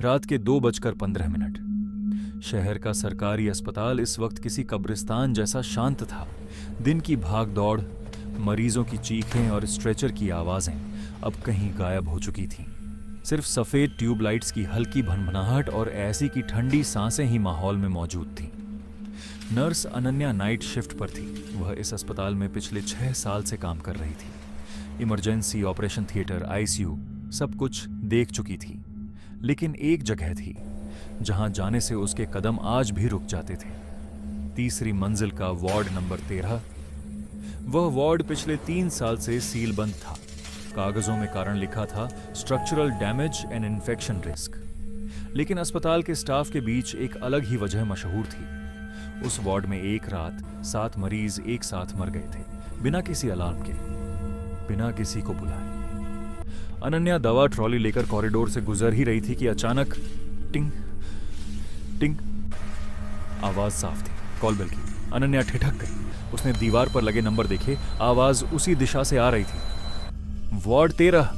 रात के 2:15 शहर का सरकारी अस्पताल इस वक्त किसी कब्रिस्तान जैसा शांत था। दिन की भाग दौड़, मरीजों की चीखें और स्ट्रेचर की आवाजें अब कहीं गायब हो चुकी थीं। सिर्फ सफेद ट्यूबलाइट्स की हल्की भनभनाहट और ऐसी की ठंडी सांसें ही माहौल में मौजूद थीं। नर्स अनन्या नाइट शिफ्ट पर थी। वह इस अस्पताल में पिछले 6 साल से काम कर रही थी। इमरजेंसी, ऑपरेशन थिएटर, आईसीयू सब कुछ देख चुकी थी। लेकिन एक जगह थी जहां जाने से उसके कदम आज भी रुक जाते थे। तीसरी मंजिल का वार्ड नंबर 13। वह वार्ड पिछले 3 साल से सील बंद था। कागजों में कारण लिखा था structural damage and infection risk. लेकिन अस्पताल के स्टाफ के बीच एक अलग ही वजह मशहूर थी। उस वार्ड में एक रात 7 मरीज एक साथ मर गए थे, बिना किसी अलार्म के, बिना किसी को बुलाए। अनन्या दवा ट्रॉली लेकर कॉरिडोर से गुजर ही रही थी कि अचानक टिंग टिंग आवाज साफ थी, कॉल बेल की। अनन्या ठिठक गई। उसने दीवार पर लगे नंबर देखे। आवाज उसी दिशा से आ रही थी, वार्ड 13।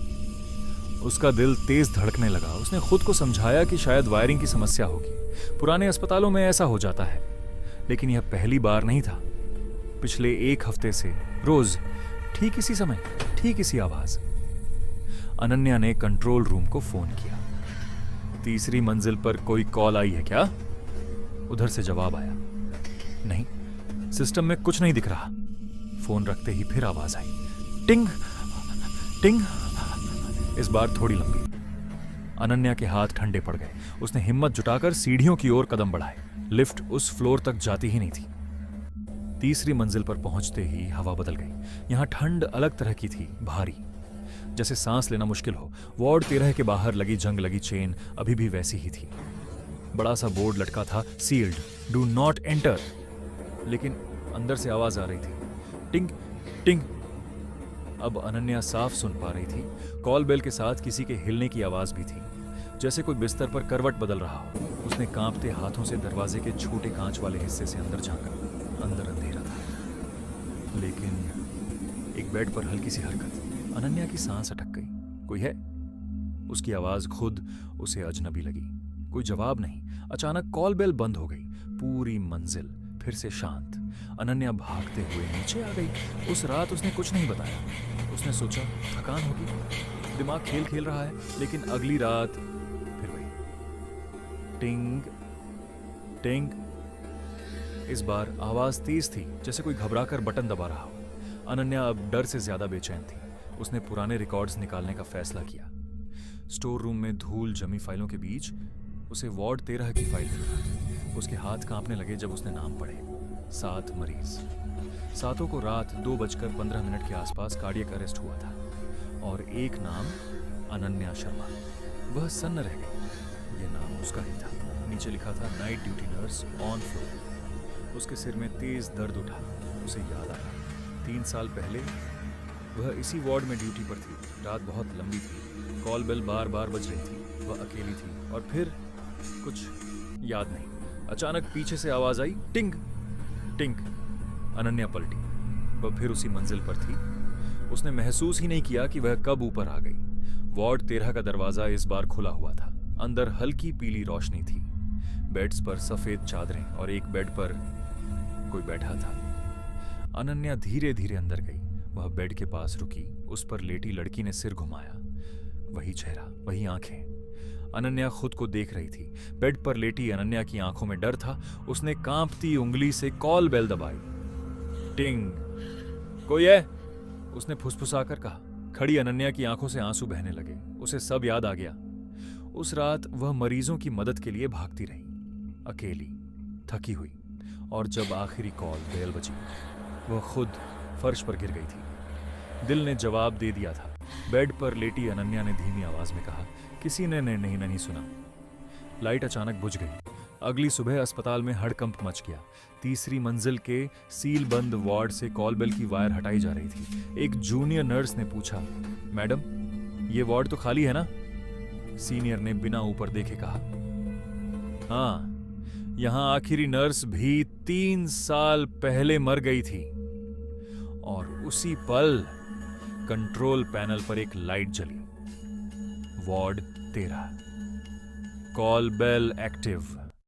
उसका दिल तेज धड़कने लगा। उसने खुद को समझाया कि शायद वायरिंग की समस्या होगी। पुराने अस्पतालों में ऐसा हो जाता है, लेकिन यह पहली बार नहीं था। पिछले 1 हफ्ते से रोज ठीक इसी समय, ठीक इसी आवाज। अनन्या ने कंट्रोल रूम को फोन किया। तीसरी मंजिल पर कोई कॉल आई है क्या? उधर से जवाब आया, नहीं, सिस्टम में कुछ नहीं दिख रहा। फोन रखते ही फिर आवाज आई, टिंग टिंग। इस बार थोड़ी लंबी। अनन्या के हाथ ठंडे पड़ गए। उसने हिम्मत जुटाकर सीढ़ियों की ओर कदम बढ़ाए। लिफ्ट उस फ्लोर तक जाती ही नहीं थी। तीसरी मंजिल पर पहुंचते ही हवा बदल गई। यहां ठंड अलग तरह की थी, भारी, जैसे सांस लेना मुश्किल हो। वार्ड 13 के बाहर लगी जंग लगी चेन अभी भी वैसी ही थी। बड़ा सा बोर्ड लटका था, सील्ड, डू नॉट एंटर। लेकिन अंदर से आवाज आ रही थी, टिंग टिंग। अब अनन्या साफ सुन पा रही थी। कॉल बेल के साथ किसी के हिलने की आवाज भी थी, जैसे कोई बिस्तर पर करवट बदल रहा हो। उसने कांपते हाथों से दरवाजे के छोटे कांच वाले हिस्से से अंदर झांका। अंदर अंधेरा था, लेकिन एक बेड पर हल्की सी हरकत। अनन्या की सांस अटक गई। कोई है? उसकी आवाज खुद उसे अजनबी लगी। कोई जवाब नहीं। अचानक कॉल बेल बंद हो गई। पूरी मंजिल फिर से शांत। अनन्या भागते हुए नीचे आ गई। उस रात उसने कुछ नहीं बताया। उसने सोचा थकान होगी, दिमाग खेल खेल रहा है। लेकिन अगली रात फिर वही, टिंग टिंग। इस बार आवाज तेज थी, जैसे कोई घबराकर बटन दबा रहा हो। अनन्या अब डर से ज्यादा बेचैन थी। उसने पुराने रिकॉर्ड्स निकालने का फैसला किया। स्टोर रूम में धूल जमी फाइलों के बीच उसे वार्ड 13 की फाइल मिली। उसके हाथ कांपने लगे जब उसने नाम पढ़े। 7 मरीज, 7 को रात 2:15 के आसपास कार्डियक अरेस्ट हुआ था। और एक नाम, अनन्या शर्मा। वह सन्न रह गई। यह नाम उसका ही था। नीचे लिखा था night duty nurse on floor. उसके सिर में तेज दर्द उठा। उसे याद आया 3 साल पहले वह इसी वार्ड में ड्यूटी पर थी। रात बहुत लंबी थी। कॉल बेल बार बार बज रही थी। वह अकेली थी और फिर कुछ याद नहीं। अचानक पीछे से आवाज आई, टिंग टिंग। अनन्या पलटी। वह फिर उसी मंजिल पर थी। उसने महसूस ही नहीं किया कि वह कब ऊपर आ गई। वार्ड 13 का दरवाजा इस बार खुला हुआ था। अंदर हल्की पीली रोशनी थी। बेड्स पर सफेद चादरें और एक बेड पर कोई बैठा था। अनन्या धीरे धीरे अंदर गई। वह बेड के पास रुकी। उस पर लेटी लड़की ने सिर घुमाया। वही चेहरा, वही आंखें। अनन्या खुद को देख रही थी। बेड पर लेटी अनन्या की आंखों में डर था। उसने कांपती उंगली से कॉल बेल दबाई। टिंग। कोई है? उसने फुसफुसाकर कहा। खड़ी अनन्या की आंखों से आंसू बहने लगे। उसे सब याद आ गया। उस रात वह मरीजों की मदद के लिए भागती रही, अकेली, थकी हुई। और जब आखिरी कॉल बेल बजी, वह खुद फर्श पर गिर गई थी। दिल ने जवाब दे दिया था। बेड पर लेटी अनन्या ने धीमी आवाज में कहा, किसी ने नहीं सुना। लाइट अचानक बुझ गई। अगली सुबह अस्पताल में हड़कंप मच गया। तीसरी मंजिल के सील बंद वार्ड से कॉल बेल की वायर हटाई जा रही थी। एक जूनियर नर्स ने पूछा, मैडम, ये वार्ड तो खाली है ना? सीनियर ने बिना ऊपर देखे कहा, हाँ, यहां आखिरी नर्स भी 3 साल पहले मर गई थी। और उसी पल कंट्रोल पैनल पर एक लाइट जली। Ward 13, call bell active.